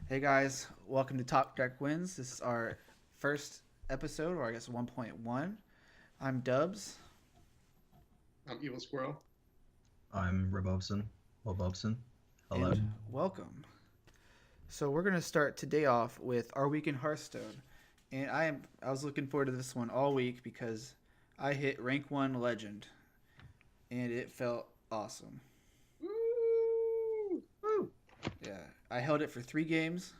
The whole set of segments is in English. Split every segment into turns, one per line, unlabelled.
Hey guys, welcome to Top Deck Wins. This is our first episode, or I guess 1.1. I'm Dubs,
I'm Evil Squirrel.
I'm Robobson or Bobson. Hello.
and welcome. So we're gonna start today off with our week in Hearthstone, and I was looking forward to this one all week because I hit rank one legend, and it felt awesome.
Woo!
Woo!
Yeah, I held it for 3 games,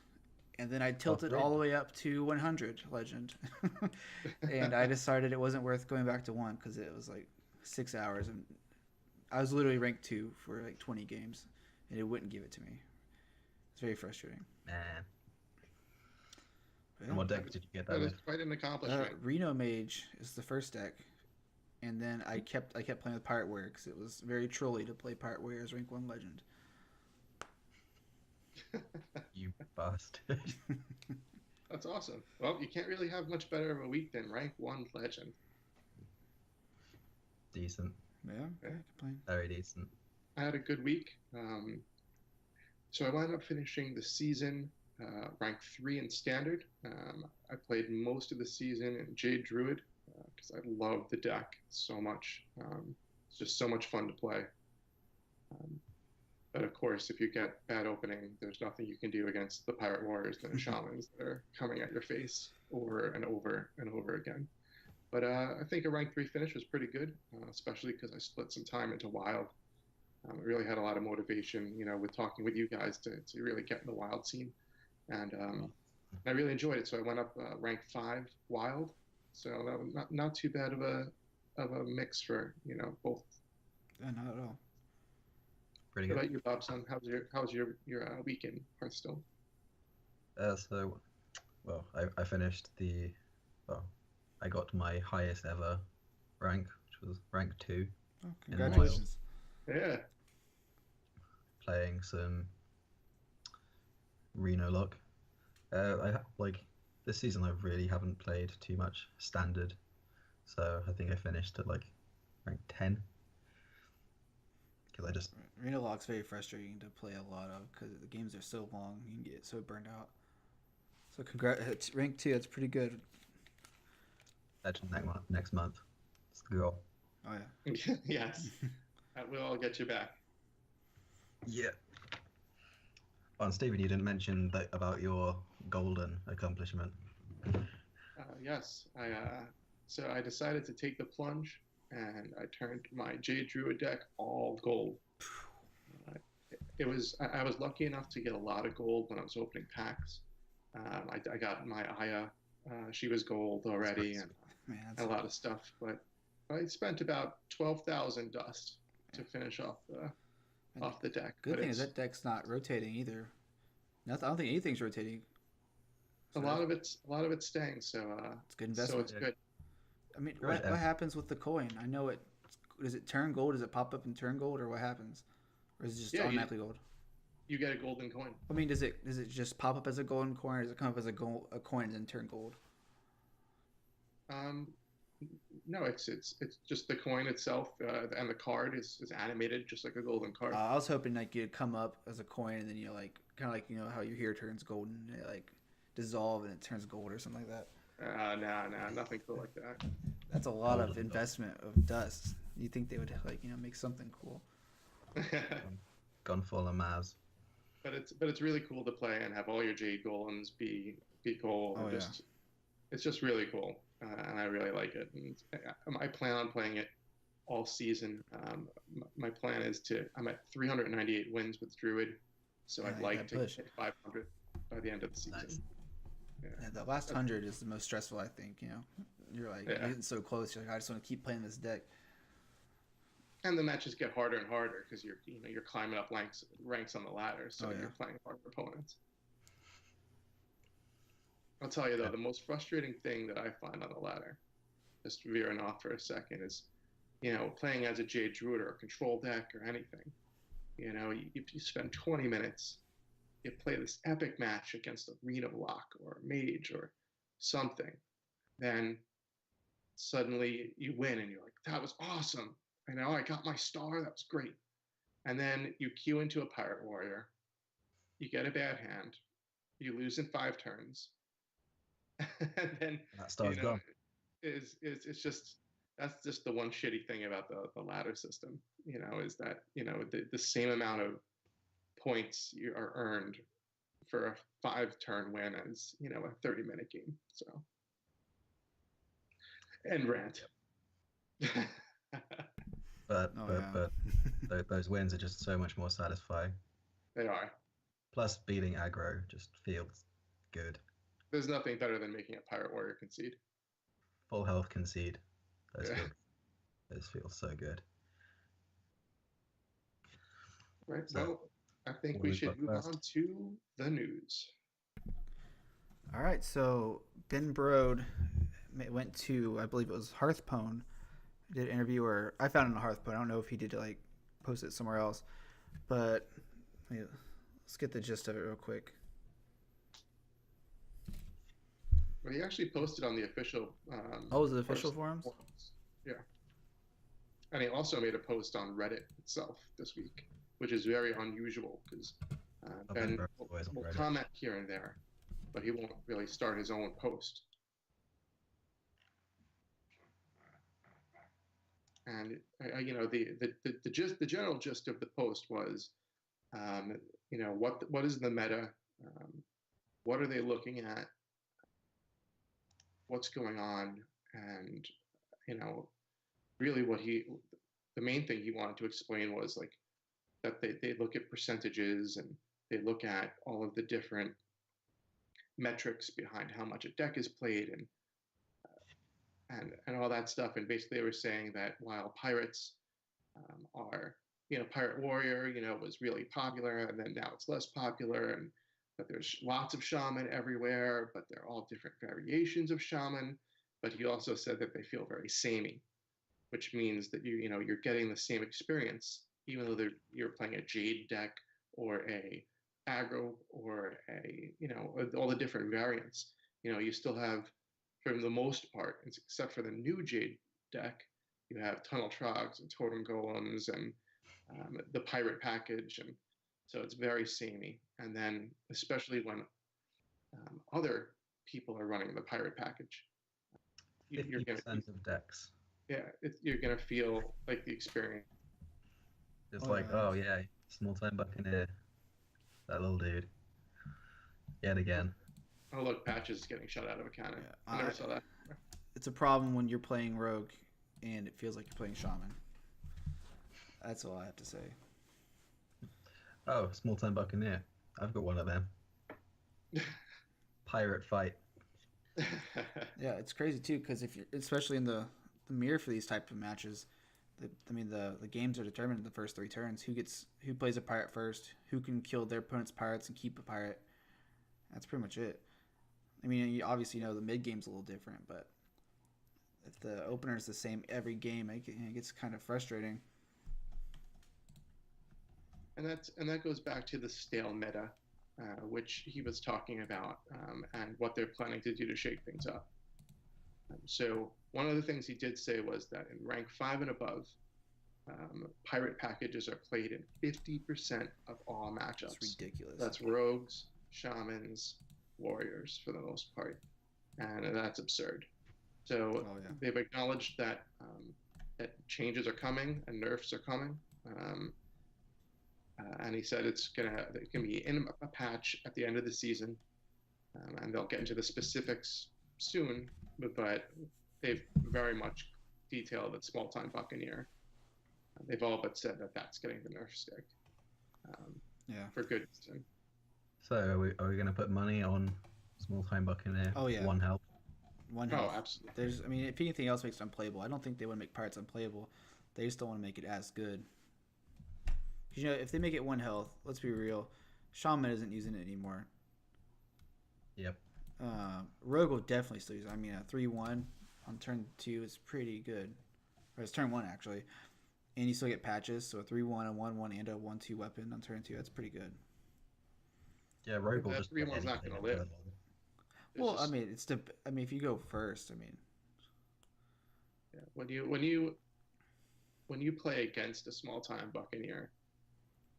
and then I
Oh,
tilted
three.
all the way up to 100 legend, and I decided it wasn't worth going back to one because it was like 6 hours, and I was literally ranked two for like 20 games, and it wouldn't give it to me. It's very frustrating.
Man.
But
And
yeah,
what
That
deck
is,
did you get that
that is
with?
quite an accomplishment.
Reno Mage is the first deck, and then I kept playing with Pirate Warrior because it was very trolly to play Pirate Warrior as rank one legend.
You bastard.
That's awesome. Well, you can't really have much better of a week than rank one legend.
Decent.
Yeah,
Yeah.
yeah, complain.
Very decent.
I had a good week. So I wound up finishing the season rank three in standard. I played most of the season in Jade Druid because I love the deck so much. It's just so much fun to play. Um, But of course, if you get bad opening, there's nothing you can do against the pirate warriors and the shamans that are coming at your face over and over and over again. But I think a rank three finish was pretty good, especially because I split some time into wild. I really had a lot of motivation, with talking with you guys to really get in the wild scene, and I really enjoyed it. So I went up rank five wild. So that was not too bad of a mix for both.
Yeah, not at all.
Pretty
What
good.
about you, Bobson? How's your week in Hearthstone?
I finished well, I got my highest ever rank, which was rank 2
Oh,
in Wild,
Nice.
congratulations.
Yeah.
playing some Reno luck. This season I really haven't played too much standard, so I think I finished at like rank 10 because I just
Reno Lock's very frustrating to play a lot of because the games are so long. You can get so burned out. So congrats, rank two. That's pretty good.
legend next month. Let's go.
Oh yeah.
Yes. That will all get you back.
Yeah. Oh, and Stephen, you didn't mention that about your golden accomplishment.
Yes. I decided to take the plunge, and I turned my Jade Druid deck all gold. Uh, I was lucky enough to get a lot of gold when I was opening packs. I got my Aya. She was gold
That's pretty
already, and
sweet.
Man,
a lot of stuff. But I spent about 12,000 dust
yeah.
to finish
And the
off the deck.
good
But
thing is
it's
that deck's not rotating either. Nothing, I don't think anything's rotating.
a
So
lot
that's
of it's staying. So
it's good
so
investment.
it's
Yeah,
good.
I mean,
pretty much
what
every,
happens with the coin? I know it. Does it turn gold? Does it pop up and turn gold, or what happens? Or is it just
Yeah,
automatically gold?
you get a golden coin.
I mean, does it just pop up as a golden coin, or does it come up as a coin and then turn gold?
Um, no, it's just the coin itself, and the card is animated just like a golden card.
I was hoping like it'd come up as a coin and then you like kind of like how your hair turns golden, and it like dissolve and it turns gold or something like that.
Nah, nothing cool like that.
That's a lot of
golden dust.
investment of dust. You think they would like make something cool?
Gone, gone full of Maz.
But it's really cool to play and have all your jade golems be gold
Oh
and
yeah,
just it's just really cool, and I really like it. And I plan on playing it all season. My plan is I'm at 398 wins with Druid, so
yeah,
I'd
you
like
got
to
push.
hit 500 by the end of the
Nice.
season. Yeah,
Yeah, the last
that's,
100 is the most stressful. I think you're like you're
yeah.
getting so close. You're like I just want to keep playing this deck.
And the matches get harder and harder because you're climbing up ranks on the ladder,
Oh
so
yeah,
you're playing harder opponents. I'll tell you though,
Yeah.
the most frustrating thing that I find on the ladder, just veering off for a second, is playing as a Jade Druid or a control deck or anything. You spend 20 minutes, you play this epic match against a Reno Lock or a Mage or something. Then suddenly you win and you're like, that was awesome. I got my star, that was great. And then you queue into a Pirate Warrior, you get a bad hand, you lose in 5 turns, and then
And that
you
star's
know
gone.
it's just that's just the one shitty thing about the ladder system. Is that the same amount of points you are earned for a 5 turn win as a 30-minute game. So and rant.
Yep. But
Oh
but
yeah.
but those wins are just so much more satisfying.
They are.
Plus, beating aggro just feels good.
There's nothing better than making a pirate warrior concede.
Full health concede. Those
Yeah.
feel those feel so good.
Right.
So
Well, I think
what do
we
we
should
got
move
first?
on to the news.
All right. So Ben Brode went to, I believe it was Hearthstone. Did an interview, or I found it on Hearthstone. I don't know if he did like post it somewhere else, but yeah, let's get the gist of it real quick.
But he actually posted on the official
Oh, was it official
Hearthstone
forums?
forums. Yeah. And he also made a post on Reddit itself this week, which is very unusual because
Ben
Ben
Burke's always on
will
Reddit.
comment here and there, but he won't really start his own post. And the general gist of the post was, what is the meta? What are they looking at? What's going on? And you know, really, the main thing he wanted to explain was like that they look at percentages and they look at all of the different metrics behind how much a deck is played and all that stuff. And basically, they were saying that while pirates are, Pirate Warrior, was really popular, and then now it's less popular, and that there's lots of shaman everywhere, but they're all different variations of shaman. But he also said that they feel very samey, which means that you're getting the same experience, even though you're playing a Jade deck or a aggro or all the different variants. You still have, for the most part, except for the new Jade deck, you have Tunnel Trogs and Totem Golems and the Pirate package, and so it's very samey. And then, especially when other people are running the Pirate package, you're gonna
50% of decks.
yeah, you're gonna feel like the experience.
It's
Oh
like,
yeah.
oh yeah, small time Buccaneer, that little dude. Yet again.
Oh look, Patches is getting shot out of a cannon.
Yeah.
I never saw that.
It's a problem when you're playing Rogue, and it feels like you're playing Shaman. That's all I have to say.
Oh, small time Buccaneer. I've got one of them. Pirate fight.
Yeah, it's crazy too because if you're especially in the mirror for these type of matches, the games are determined in the first 3 turns. Who plays a pirate first, who can kill their opponent's pirates and keep a pirate. That's pretty much it. I mean, you obviously know the mid game's a little different, but if the opener is the same every game, it gets kind of frustrating.
and that goes back to the stale meta, which he was talking about, and what they're planning to do to shake things up. So one of the things he did say was that in rank 5 and above, pirate packages are played in 50% of all matchups.
It's ridiculous.
That's rogues, shamans, warriors for the most part, and that's absurd. So
Oh yeah.
they've acknowledged that changes are coming and nerfs are coming. And he said it can be in a patch at the end of the season, and they'll get into the specifics soon. But they've very much detailed that small time Buccaneer. They've all but said that that's getting the nerf stick.
Yeah.
For good reason.
So are we going to put money on small time Buccaneer?
Oh, yeah.
One health.
One
Oh,
health.
absolutely.
I mean, if anything else makes it unplayable, I don't think they want to make pirates unplayable. They just don't want to make it as good. Because if they make it 1 health, let's be real, Shaman isn't using it anymore.
Yep.
Rogue will definitely still use it. I mean, a 3-1 on turn 2 is pretty good. Or it's turn 1 actually, and you still get patches. So a 3-1, a 1-1, and a 1-2 weapon on turn 2. That's pretty good.
Yeah, Rogue will
That
just
3-1's not
anything
going to live.
for
Well,
just,
I mean, if you go first, I mean,
yeah, when you play against a small time Buccaneer,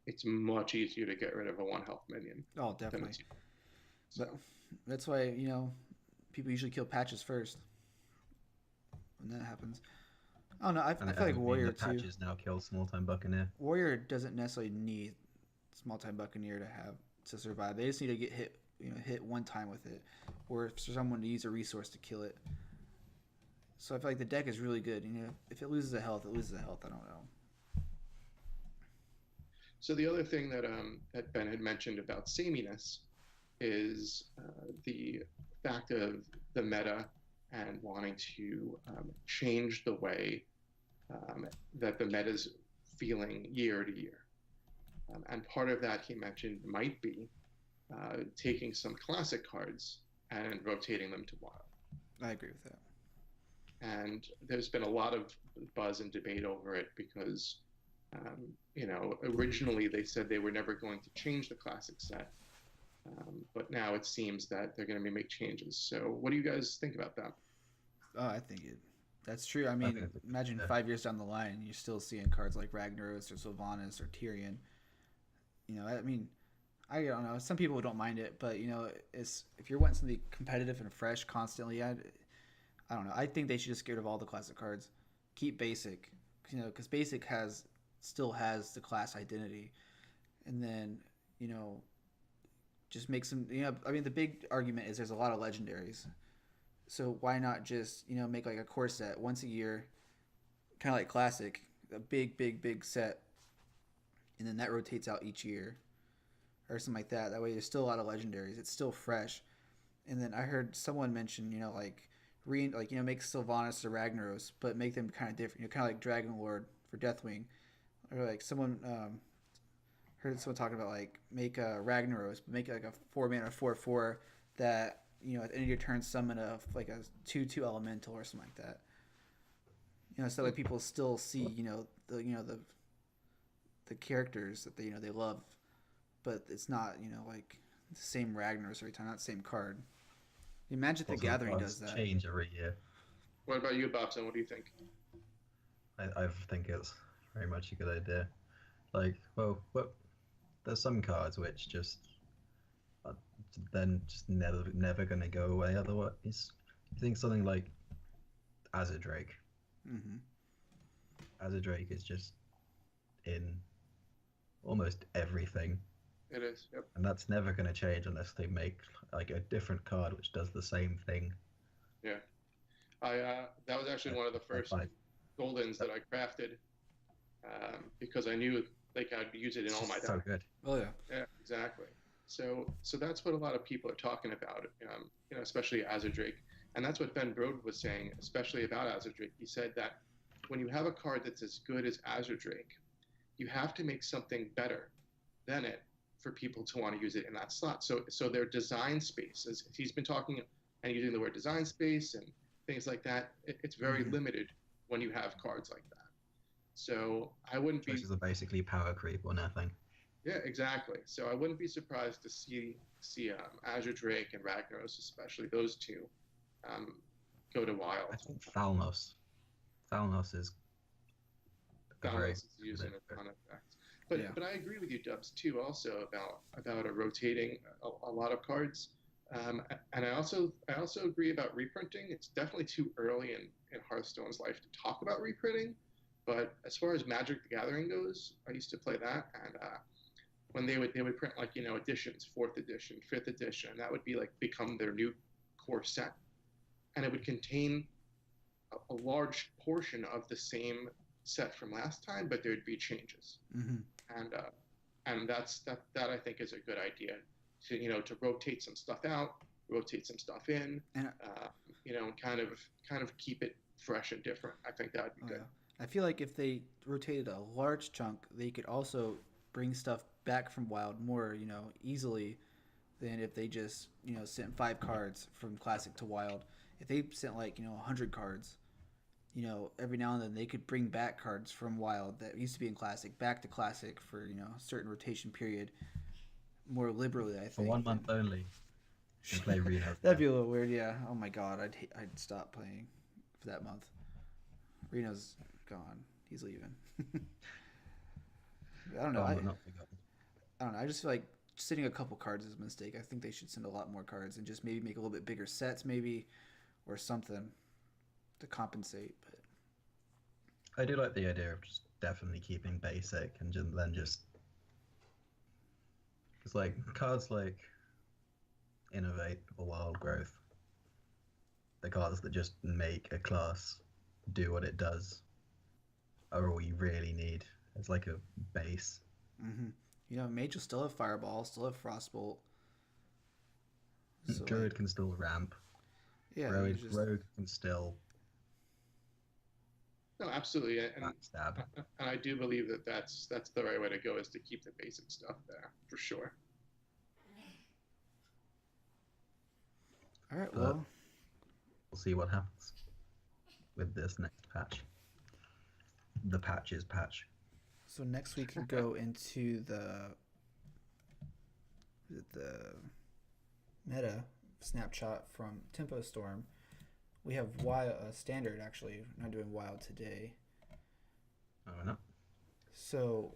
it's much easier to get rid of a 1 health minion
oh,
than
definitely. But
So
that's why people usually kill patches first when that happens. I don't know. I feel like
and
Warrior
the
too.
patches now kill small time Buccaneer.
Warrior doesn't necessarily need small time Buccaneer to survive. They just need to get hit one time with it, or for someone to use a resource to kill it. So I feel like the deck is really good. If it loses a health, it loses a health. I don't know.
so the other thing that Ben had mentioned about sameness is the fact of the meta and wanting to change the way that the meta is feeling year to year. And part of that he mentioned might be taking some classic cards and rotating them to wild.
I agree with that.
And there's been a lot of buzz and debate over it because, originally they said they were never going to change the classic set, but now it seems that they're going to make changes. So, what do you guys think about that?
Oh, I think that's true. I
I think
mean,
it's
imagine
yeah.
5 years down the line, and you're still seeing cards like Ragnaros or Sylvanas or Tyrion. I mean, I don't know. Some people don't mind it, but it's if you're wanting something competitive and fresh constantly, I don't know. I think they should just get rid of all the classic cards, keep basic, because basic still has the class identity, and then you know just make some. I mean, the big argument is there's a lot of legendaries, so why not just make like a core set once a year, kind of like classic, a big set, and then that rotates out each year, or something like that. That way, there's still a lot of legendaries. It's still fresh. And then I heard someone mention, make Sylvanas or Ragnaros, but make them kind of different. Kind of like Dragon Lord for Deathwing, or like someone heard someone talking about like make a Ragnaros, but make it like a 4-mana 4/4 that at the end of your turn summon like a 2/2 elemental or something like that. So that people still see the characters that they love, but it's not like the same Ragnaros every time, not the same card. Imagine if the
Also,
Gathering
cards
does that.
change every year.
What about you, Bobson? What do you think?
I think it's very much a good idea. Like, well, there's some cards which just are then just never gonna go away. Otherwise, you think something like Azure Drake.
Mm-hmm.
Azure Drake is just in almost everything,
It is. Yep.
and that's never gonna change unless they make like a different card which does the same thing.
Yeah. That was actually one of the first
Like,
Goldens that I crafted because I knew like I'd use it in all my decks.
so good.
Oh yeah.
Yeah, exactly. So that's what a lot of people are talking about, especially Azure Drake. And that's what Ben Brode was saying, especially about Azure Drake. He said that when you have a card that's as good as Azure Drake, you have to make something better than it for people to want to use it in that slot. So their design space, as he's been talking and using the word design space and things like that, it's very limited when you have cards like that. So I wouldn't be.
Choices are basically power creep or nothing.
Yeah, exactly. So I wouldn't be surprised to see Azure Drake and Ragnaros, especially those two, go to wild.
I think Thalnos is a very
Thanos is using a ton of effects. But
Yeah.
but I agree with you, Dubs, too. Also about a rotating a lot of cards, and I also agree about reprinting. It's definitely too early in Hearthstone's life to talk about reprinting. But as far as Magic the Gathering goes, I used to play that, and when they would print like editions, 4th edition, 5th edition, that would be like become their new core set, and it would contain a large portion of the same set from last time, but there'd be changes,
Mm-hmm.
and that I think is a good idea to rotate some stuff out, rotate some stuff in,
And
kind of keep it fresh and different. I think that would be good.
yeah. I feel like if they rotated a large chunk, they could also bring stuff back from Wild more, easily than if they just, sent 5 cards from Classic to Wild. If they sent like, 100 cards, every now and then they could bring back cards from Wild that used to be in Classic back to Classic for, a certain rotation period more liberally, I think.
For 1 month only. And play Reno.
That'd be a little weird, yeah. Oh my god, I'd stop playing for that month. Reno's gone. He's leaving. I don't know.
Oh, not forgotten.
I don't know. I just feel like sending a couple cards is a mistake. I think they should send a lot more cards and just maybe make a little bit bigger sets, maybe, or something to compensate. But
I do like the idea of just definitely keeping basic and then just because like cards like Innovate or Wild Growth, the cards that just make a class do what it does, are all you really need. It's like a base.
Mage will still have Fireball, still have Frostbolt. So
Druid can still ramp.
yeah,
Rogue can still
No, absolutely, and
backstab.
I do believe that that's the right way to go, is to keep the basic stuff there for sure.
all right.
But
Well,
we'll see what happens with this next patch. The patches patch.
so next we can go into the meta snapshot from Tempo Storm. We have wild standard actually. We're not doing wild today.
Oh no.
So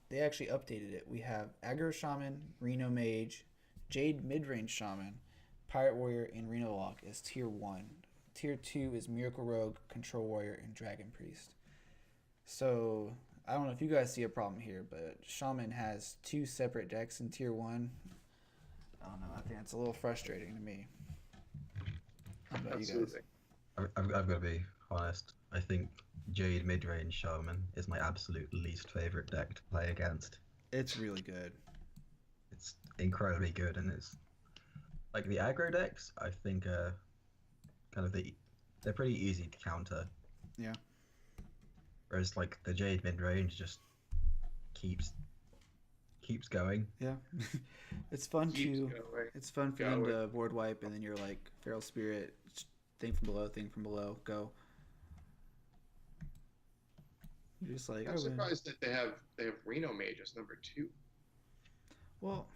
they actually updated it. We have Aggro Shaman, Reno Mage, Jade Midrange Shaman, Pirate Warrior, and Reno Lock as tier 1. Tier 2 is Miracle Rogue, Control Warrior, and Dragon Priest. So I don't know if you guys see a problem here, but Shaman has 2 separate decks in tier 1. I don't know. I think it's a little frustrating to me. How about you guys?
I've got to be honest. I think Jade Midrange Shaman is my absolute least favorite deck to play against.
It's really good.
It's incredibly good, and it's like the aggro decks. I think are kind of they're pretty easy to counter.
Yeah.
Whereas like the Jade Midrange just keeps going.
Yeah. It's fun
Keeps
to.
going.
It's fun for them to board wipe, and then you're like Feral Spirit, thing from below, go. You're just like,
I'm surprised that they have Reno Mage as number 2.
Well,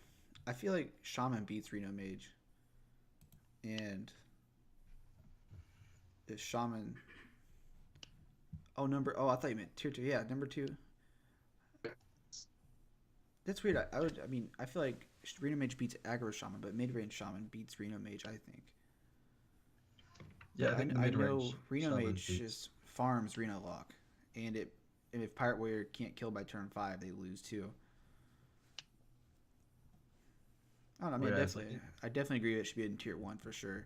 I feel like Shaman beats Reno Mage, and if Shaman, I thought you meant tier 2. Yeah, number 2. That's weird. I feel like Reno Mage beats Aggro Shaman, but mid-range Shaman beats Reno Mage, I think.
Yeah,
I know
mid-range
Reno
Shaman
Mage
beats-
just farms Reno Lock, and if Pirate Warrior can't kill by turn 5, they lose too. I don't know. I mean,
Whereas,
I definitely agree it should be in tier 1 for sure.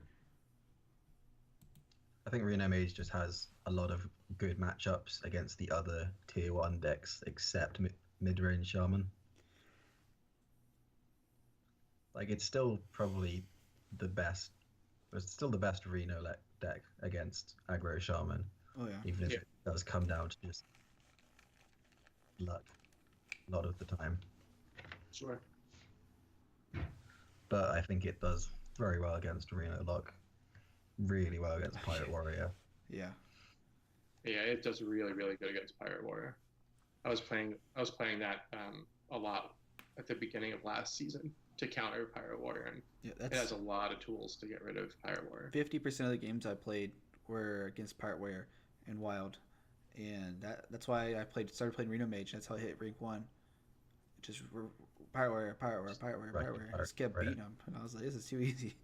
I think Reno Mage just has a lot of good matchups against the other tier 1 decks except mid-range Shaman. Like it's still probably the best. It's still the best Reno deck against aggro Shaman,
Oh yeah.
even if
Yeah.
it does come down to just luck a lot of the time.
Sure.
But I think it does very well against Reno Lock, really well against Pirate Warrior.
Yeah.
Yeah, it does really, really good against Pirate Warrior. I was playing that a lot at the beginning of last season to counter Pirate Warrior, and
Yeah,
it has a lot of tools to get rid of Pirate Warrior.
50% of the games I played were against Pirate Warrior and Wild, and that's why I started playing Reno Mage. That's how I hit rank 1. Just Pirate Warrior. I just kept
Right.
beating them, and I was like, this is too easy.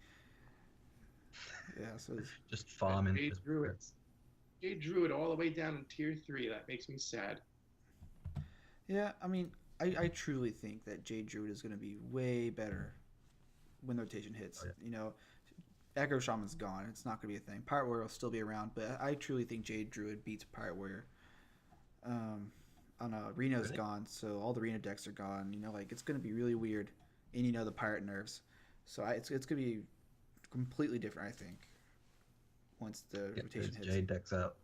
Yeah, so
Just farming.
Jade Druid all the way down in tier 3. That makes me sad.
yeah, I mean, I truly think that Jade Druid is going to be way better when the rotation hits.
Oh, yeah.
You know, Aggro Shaman's gone. It's not going to be a thing. Pirate Warrior will still be around, but I truly think Jade Druid beats Pirate Warrior. I don't know. Reno's
Really?
gone, so all the Reno decks are gone. You know, like it's going to be really weird, and you know the Pirate nerves. So it's going to be completely different, I think, once the rotation hits.
Jade decks out.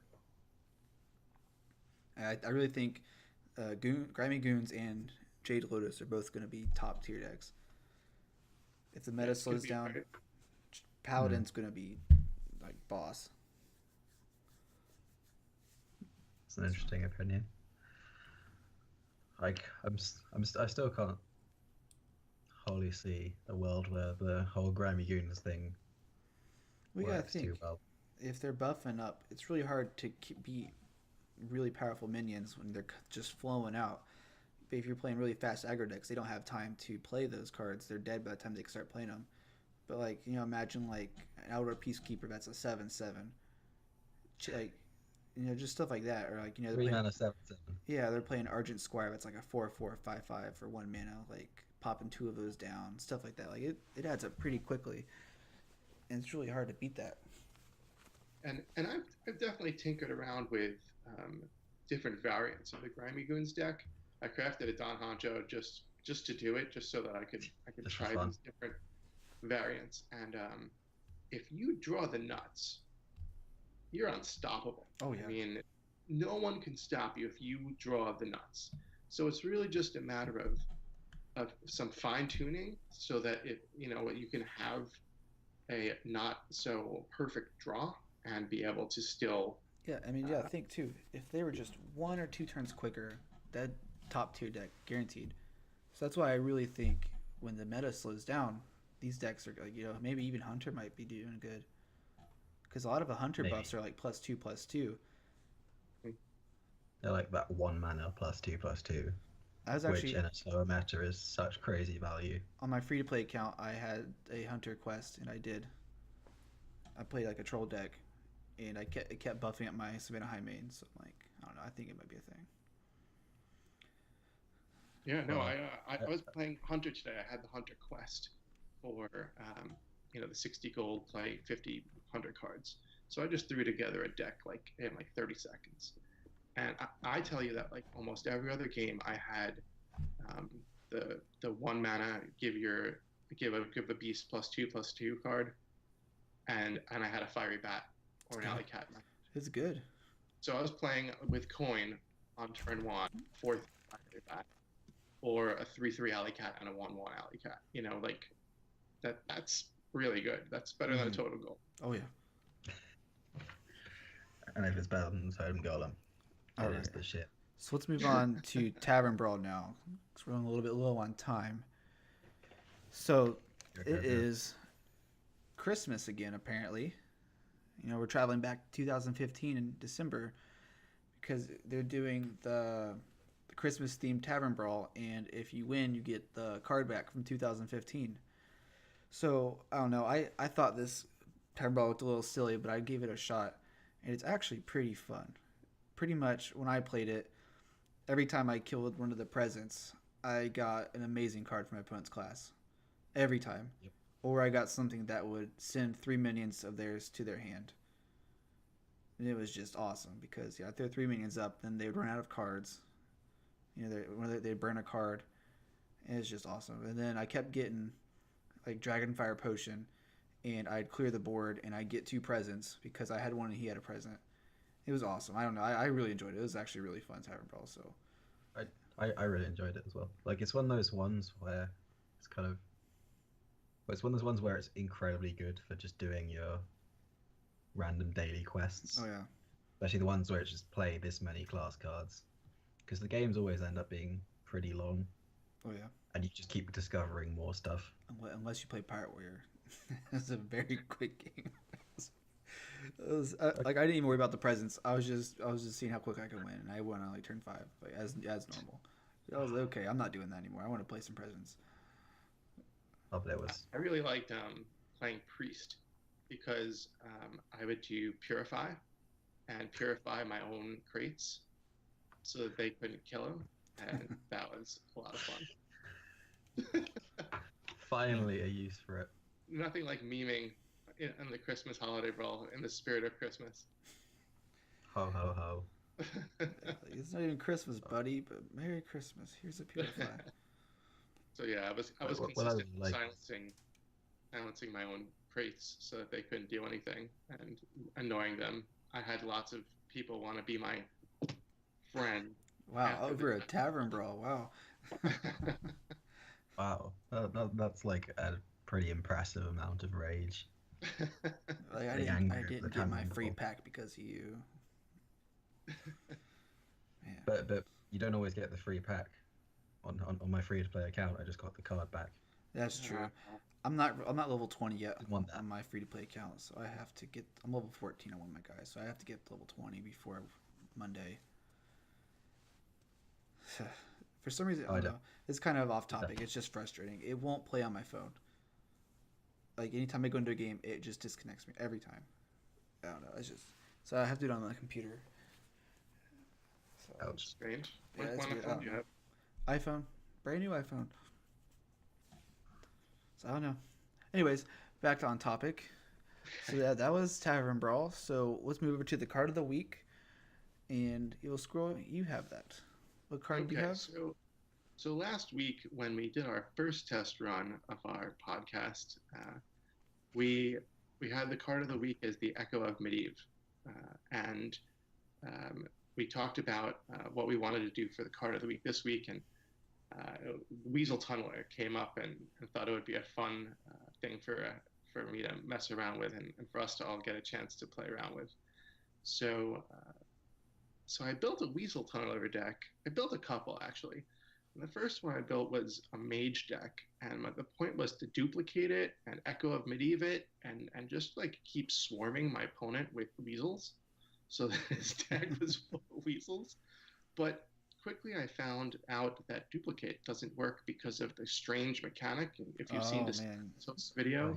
I really think Grimy Goons and Jade Lotus are both going to be top tier decks. If the meta
It's
slows
gonna be
down,
hard.
Paladin's going to be like boss.
It's an interesting opinion. Like I still can't wholly see a world where the whole Grimy Goons thing
We got to
works
think,
too well.
if they're buffing up, it's really hard to beat really powerful minions when they're just flowing out. if you're playing really fast aggro decks, they don't have time to play those cards. They're dead by the time they can start playing them. But like, you know, imagine like an Outdoor Peacekeeper that's a 7/7, like, you know, just stuff like that, or like, you know, they're
3
playing,
mana 7/7.
yeah, they're playing Argent Squire that's like a 4/4/5/5 for 1 mana, like popping 2 of those down, stuff like that. Like it adds up pretty quickly, and it's really hard to beat that.
And I've definitely tinkered around with different variants of the Grimy Goons deck. I crafted a Don Honcho just to do it, just so that I could
Just for
try
fun.
these different variants. And if you draw the nuts, you're unstoppable.
Oh yeah.
I mean, no one can stop you if you draw the nuts. So it's really just a matter of some fine tuning, so that you can have a not so perfect draw and be able to still.
Yeah, I mean, yeah, think too. If they were just 1 or 2 turns quicker, that top tier deck guaranteed. So that's why I really think when the meta slows down, these decks are like, you know, maybe even Hunter might be doing good, because a lot of the Hunter
Maybe.
buffs are like +2/+2.
They're like that 1 mana +2/+2,
I was
which
actually
in a slower meta is such crazy value.
on my free to play account. I had a Hunter quest, and I played like a troll deck, and it kept buffing up my Savannah High main. So I'm like, I don't know. I think it might be a thing.
Yeah, no,
Well,
I was playing Hunter today. I had the Hunter quest for the 60 gold play 50 Hunter cards. So I just threw together a deck like in like 30 seconds. And I tell you that like almost every other game I had the 1 mana give a beast +2/+2 card, and I had a fiery bat or an alley cat.
It's good.
So I was playing with coin on turn 1 for fiery bat, or a 3/3 alley cat and a 1/1 alley cat. You know, like that's really good. That's better than a total goal.
Oh yeah.
And if it's better than Totem Golem,
All
it
right.
is the shit.
So let's move on to Tavern Brawl now, because we're running a little bit low on time. So it is Christmas again, apparently. You know, we're traveling back to 2015 in December, because they're doing the Christmas themed Tavern Brawl, and if you win, you get the card back from 2015. So I don't know. I thought this Tavern Brawl looked a little silly, but I gave it a shot, and it's actually pretty fun. Pretty much when I played it, every time I killed one of the presents, I got an amazing card from my opponent's class. Every time.
Yep.
Or I got something that would send 3 minions of theirs to their hand. And it was just awesome, because yeah, if they're 3 minions up, then they would run out of cards. You know, they'd burn a card. And it's just awesome. And then I kept getting like Dragonfire Potion, and I'd clear the board, and I'd get 2 presents because I had one and he had a present. It was awesome. I don't know. I really enjoyed it. It was actually really fun, Tavern Brawl. So
I really enjoyed it as well. Like, it's one of those ones where it's kind of, well, it's one of those ones where it's incredibly good for just doing your random daily quests.
oh yeah,
Especially the ones where it's just play this many class cards, because the games always end up being pretty long,
oh yeah.
and you just keep discovering more stuff.
Unless you play Pirate Warrior, it's a very quick game. Like I didn't even worry about the presents. I was just seeing how quick I could win, and I won on like turn 5, like as normal. I was like, okay, I'm not doing that anymore. I want to play some presents.
Oh, but it was
I really liked playing Priest, because I would do Purify and purify my own crates so that they couldn't kill him, and that was a lot of fun.
finally a use for it.
Nothing like memeing in the Christmas holiday brawl in the spirit of Christmas.
Ho ho ho.
Like, it's not even Christmas, buddy, but Merry Christmas. Here's a Purify.
So yeah, I was
What I
consistent
like-
silencing my own crates so that they couldn't do anything and annoying them. I had lots of people want to be my friend.
Wow,
After
over a
the-
Tavern Brawl. Wow.
Wow, that's like a pretty impressive amount of rage.
Like I
The
didn't
anger of the
get my
Tavern
free
Brawl.
pack because of you. Man.
But you don't always get the free pack. On my free to play account, I just got the card back.
That's true. I'm not level 20 yet
Didn't want that.
on my free to play account, so I have to get. I'm level 14 on one of my guys, so I have to get level 20 before Monday. For some reason, I
I
don't
don't.
know. It's kind of off
Yeah.
topic. It's just frustrating. It won't play on my phone. Like anytime I go into a game, it just disconnects me every time. I don't know. It's just so I have to do it on my computer. So
That's
Ouch.
strange.
yeah,
What
it's
kind of
weird. I
phone
don't
do you
know.
have?
iPhone, brand new iPhone. So I don't know. Anyways, back to on topic. So yeah, that was Tavern Brawl. So let's move over to the card of the week, and you'll scroll. You have that. What card do you
Okay,
have?
so last week when we did our first test run of our podcast, we we had the card of the week as the Echo of Medivh, and um, we talked about what we wanted to do for the card of the week this week, and Weasel Tunneler came up and thought it would be a fun thing for me to mess around with and for us to all get a chance to play around with. So so I built a Weasel Tunneler deck. I built a couple actually. And the first one I built was a mage deck, and the point was to duplicate it and Echo of Medivh it, and just like keep swarming my opponent with weasels, so that his deck was full of weasels. But quickly I found out that duplicate doesn't work because of the strange mechanic. And if you've seen
Oh
this
man.
video,
Oh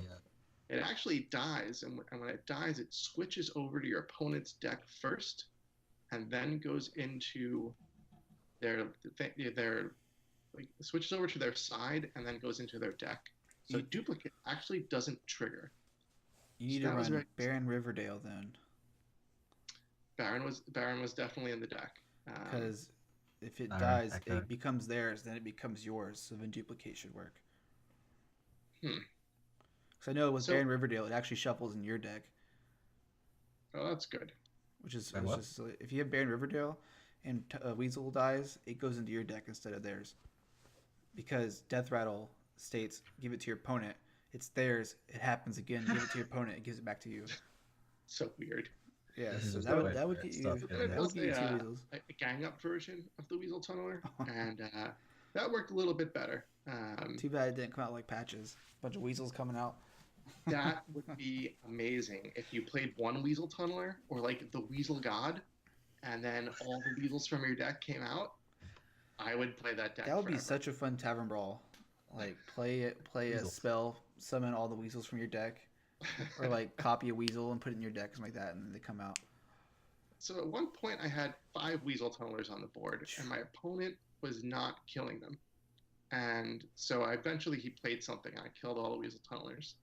yeah.
it actually dies, and when it dies, it switches over to your opponent's deck first, and then goes into their their like switches over to their side and then goes into their deck. So
You,
duplicate actually doesn't trigger.
you
So
need to
that was
run
very
Baron Riverdale then,
Baron was definitely in the deck.
because if it
Baron
dies,
Echo.
it becomes theirs. Then it becomes yours. So then duplicate should work.
Hmm.
Because I know with
So
Baron Riverdale, it actually shuffles in your deck,
oh, that's good.
which is
Wait,
it's
what?
just if you have Baron Riverdale and Weasel dies, it goes into your deck instead of theirs. Because Death Rattle states, give it to your opponent. It's theirs. It happens again. Give it to your opponent. It gives it back to you.
So weird.
Yeah,
This is
so
just
that
the
would
way
that would
that
get you
stuff
Then I
that
goes.
would
built
get you two weasels.
a gang up version of the Weasel Tunneler, and that worked a little bit better.
Too bad it didn't come out like patches. Bunch of weasels coming out.
That would be amazing if you played one Weasel Tunneler or like the Weasel God, and then all the weasels from your deck came out. I would play that deck
That would be
forever.
such a fun tavern brawl. Like play a
Weasels.
spell, summon all the weasels from your deck, or like copy a weasel and put it in your deck, something like that, and then they come out.
So at one point, I had 5 Weasel Tunnelers on the board, and my opponent was not killing them. And so eventually he played something, and I killed all the Weasel Tunnelers.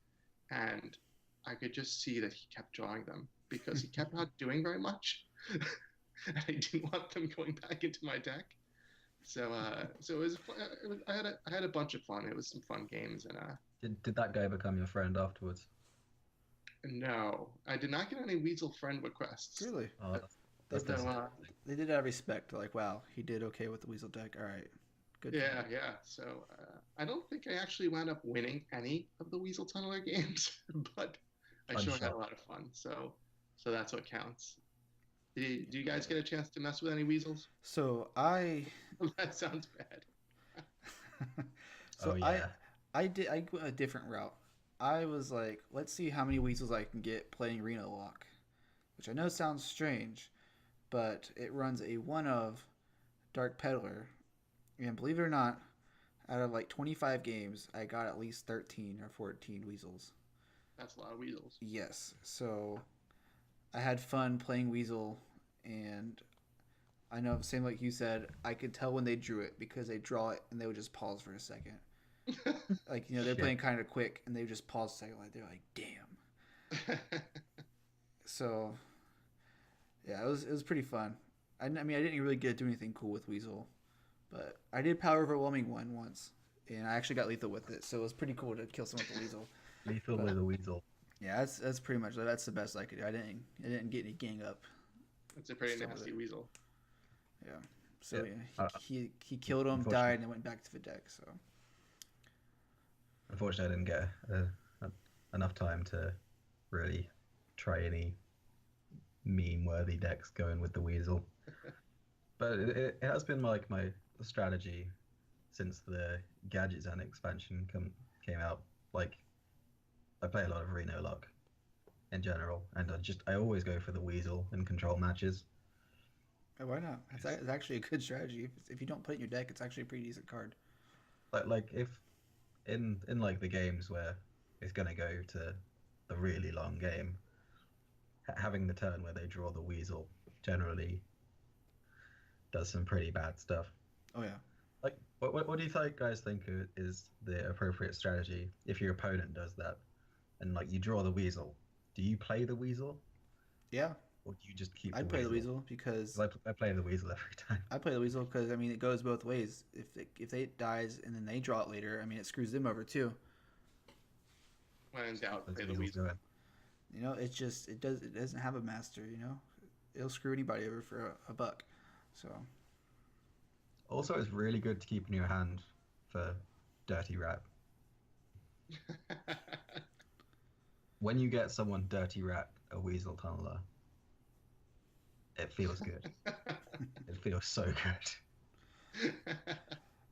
And I could just see that he kept drawing them because he kept not doing very much. And I didn't want them going back into my deck. So I had a bunch of fun. It was some fun games, and
Did that guy become your friend afterwards?
no, I did not get any Weasel friend requests.
Really,
Oh, that's
they,
But,
disappointing.
they did it out of respect. They're like, wow, he did okay with the weasel deck. All right, good. for
Yeah,
him.
yeah. So I don't think I actually wound up winning any of the Weasel Tunneler games, but I
I'm
sure had a
sure.
lot of fun. So that's what counts. Do you guys get a chance to mess with any weasels?
So I,
That sounds bad.
so
Oh yeah.
I went a different route. I was like, let's see how many weasels I can get playing Reno Lock, which I know sounds strange, but it runs a one of Dark Peddler, and believe it or not, out of like 25 games, I got at least 13 or 14 weasels.
That's a lot of weasels.
Yes, so I had fun playing Weasel, and I know, same like you said, I could tell when they drew it because they draw it and they would just pause for a second. Like, they're
Shit.
playing kind of quick and they would just pause a second, like, they're like, damn. So, yeah, it was pretty fun. I mean, I didn't really get to do anything cool with Weasel, but I did Power Overwhelming one once, and I actually got lethal with it, so it was pretty cool to kill someone with the Weasel.
Lethal
But-
with a weasel.
Yeah, that's pretty much that's the best I could do. I didn't get any gang up.
That's a pretty
Some of
nasty
it.
weasel.
Yeah. So
Yeah.
yeah, he killed him,
Unfortunately.
died, and went back to the deck. So
Unfortunately, I didn't get enough time to really try any meme-worthy decks going with the weasel. But it has been like my strategy since the Gadgets and expansion came out. Like, I play a lot of Reno Lock in general, and I always go for the weasel in control matches.
Why not? It's actually a good strategy. If you don't put it in your deck, it's actually a pretty decent card.
Like if in like the games where it's gonna go to the really long game, having the turn where they draw the weasel generally does some pretty bad stuff.
Oh yeah.
Like, what do you guys think is the appropriate strategy if your opponent does that and like you draw the weasel? Do you play the weasel
Yeah,
or do you just keep the
I'd play the
weasel?
weasel because
'Cause I play the weasel every time.
I play the weasel because I mean it goes both ways. If they dies and then they draw it later, I mean it screws them over too.
When in doubt,
Those
play the
weasels
weasel.
go in.
You know, it doesn't have a master. You know, it'll screw anybody over for a buck. So
Also, it's really good to keep in your hand for dirty rat. When you get someone dirty rat a weasel tunneler, it feels good. It feels so good.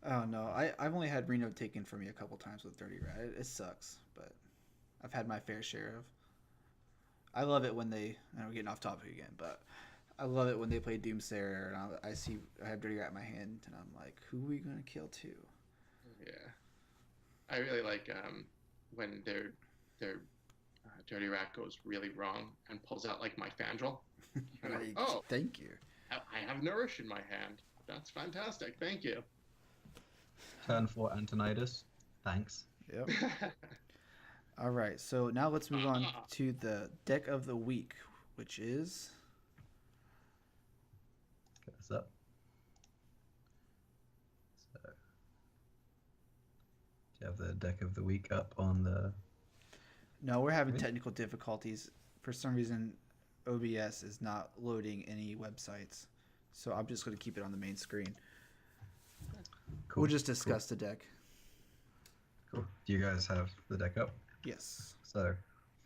oh no, I've only had Reno taken from me a couple times with Dirty Rat. It sucks, but I've had my fair share of. I love it when they. I know we're getting off topic again, but I love it when they play Doomsayer and I have Dirty Rat in my hand and I'm like, who are we gonna kill too?
Yeah, I really like when their dirty rat goes really wrong and pulls out like my Fandral. And I'm like, oh,
Thank you.
I have Nourish in my hand. That's fantastic. Thank you.
Turn 4 Antonidas. Thanks.
Yep. All right, so now let's move on to the deck of the week, which is
Get this up. So, do you have the deck of the week up on the?
no, we're having
Really?
technical difficulties. For some reason, OBS is not loading any websites, so I'm just going to keep it on the main screen.
Cool.
We'll just discuss the deck.
Cool. Do you guys have the deck up?
Yes.
So,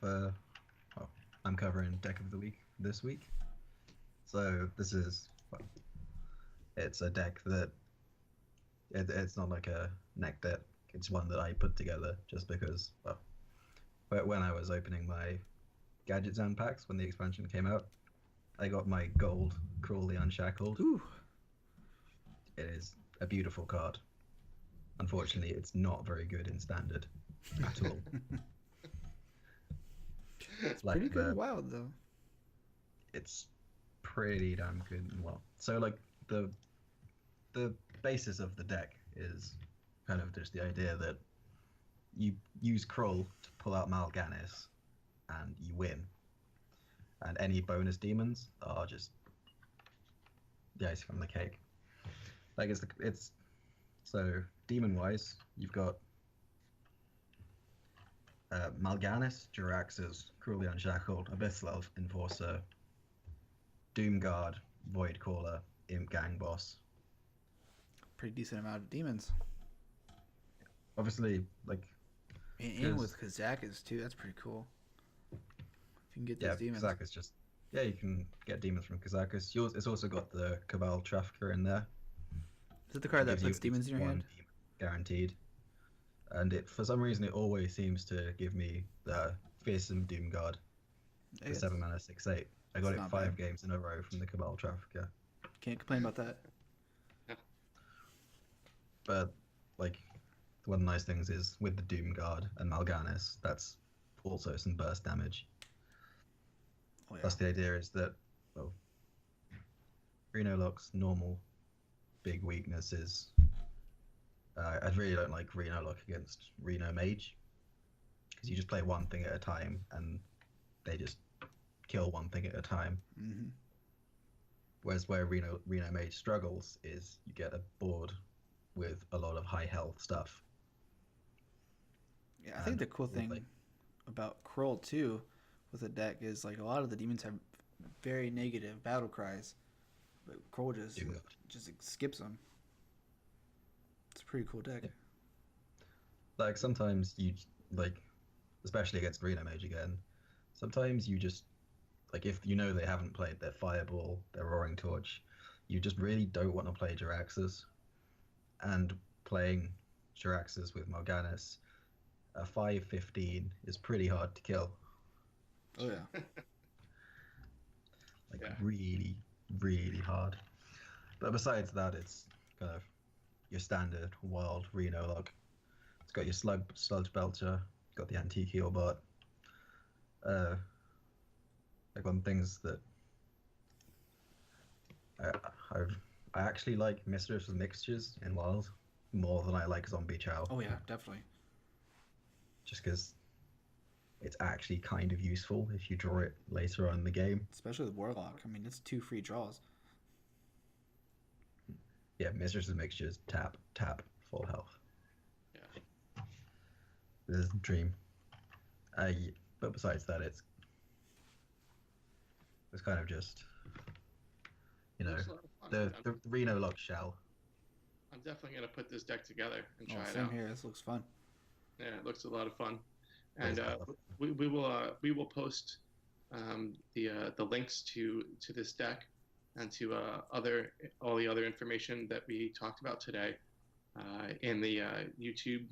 I'm covering deck of the week this week. So this is, it's a deck that it's not like a neck deck. It's one that I put together just because, but when I was opening my Gadget Zone packs when the expansion came out, I got my gold Cruelly Unshackled.
Ooh.
It is a beautiful card. Unfortunately, it's not very good in standard at all.
It's pretty good and wild though.
It's pretty damn good and well. So like the basis of the deck is kind of just the idea that you use Krull to pull out Mal'Ganis and you win. And any bonus demons are just the icing on the cake. Like it's so demon wise, you've got Mal'Ganis, Jirax's Cruelly Unshackled, Abyssal Elf, Enforcer, Doomguard, Void Caller, Imp Gang Boss.
Pretty decent amount of demons.
Obviously, like
And with Kazakus too, that's pretty cool. If you can get those demons.
Kazakus just you can get demons from Kazakus. It's also got the Cabal Trafficker in there.
Is it the card that
Gives you
puts demons in your
one
hand?
demon guaranteed. And it for some reason it always seems to give me the Fearsome Doomguard
Hey,
for 7 mana 6/8. I got
it's
it
not
5
bad.
games in a row from the Cabal Trafficker.
Can't complain about that.
But like one of the nice things is with the Doomguard and Mal'Ganis, that's also some burst damage.
Oh, yeah.
That's the idea is that Reno Lock's normal big weakness is I really don't like Reno Lock against Reno Mage because you just play one thing at a time and they just kill one thing at a time.
Mm-hmm.
Whereas where Reno Mage struggles is you get a board with a lot of high health stuff.
Yeah, I think the cool
with,
thing
like-
about Krull too with the deck is like a lot of the demons have very negative battle cries, but Krull
Doomguard.
just skips them. It's a pretty cool deck.
Yeah. Like sometimes you like, especially against Reno Mage again, sometimes you just like if you know they haven't played their Fireball, their Roaring Torch, you just really don't want to play Jiraxus. And playing Jiraxus with Mal'Ganis, a 5/15 is pretty hard to kill.
Oh yeah.
Like
Yeah.
really, really hard. But besides that, it's kind of your standard wild Reno log. It's got your sludge belcher, got the antique heal bot. Like on things that I, I've I actually like Mistress of Mixtures in Wild more than I like Zombie Chow.
Oh yeah, definitely.
Just because it's actually kind of useful if you draw it later on in the game.
Especially the Warlock. I mean, it's 2 free draws.
Yeah, Mistress of Mixtures, tap, full health.
Yeah.
This is the dream. But besides that, it's kind of just, you know,
Looks a lot of fun.
the Reno log shell.
I'm definitely gonna put this deck together and try
Oh,
it
same
out.
here. This looks fun.
Yeah, it looks a lot of fun.
It's
And
a lot of fun.
we will post the links to this deck and to all the other information that we talked about today in the YouTube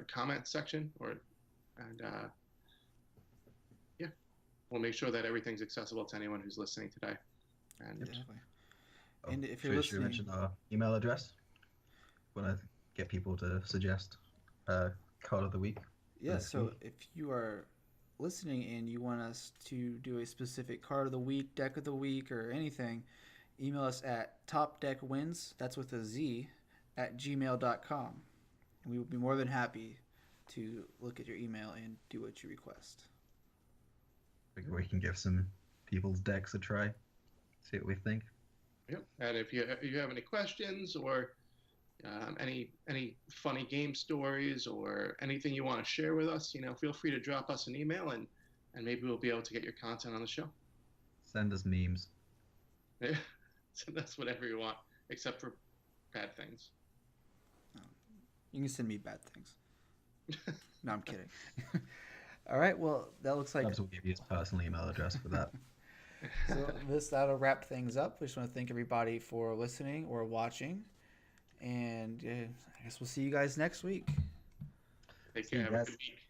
comment section, and yeah, we'll make sure that everything's accessible to anyone who's listening today. And
Definitely.
Oh,
And if you're
should we
listening,
mention our email address? Want to get people to suggest card of the week?
yeah.
this
So
week?
if you are listening and you want us to do a specific card of the week, deck of the week, or anything, email us at topdeckwinz, that's with a Z, at gmail.com. And we would be more than happy to look at your email and do what you request.
We can give some people's decks a try. See what we think.
yep. And if you have any questions or any funny game stories or anything you want to share with us, feel free to drop us an email and maybe we'll be able to get your content on the show.
Send us memes.
Yeah. So that's whatever you want, except for bad things.
You can send me bad things. No, I'm kidding. All right. Well, that looks like
Stubbs will give you his personal email address for that.
so that'll wrap things up. We just want to thank everybody for listening or watching, and I guess we'll see you guys next week.
Take
See you
care. Have a
guys.
good week.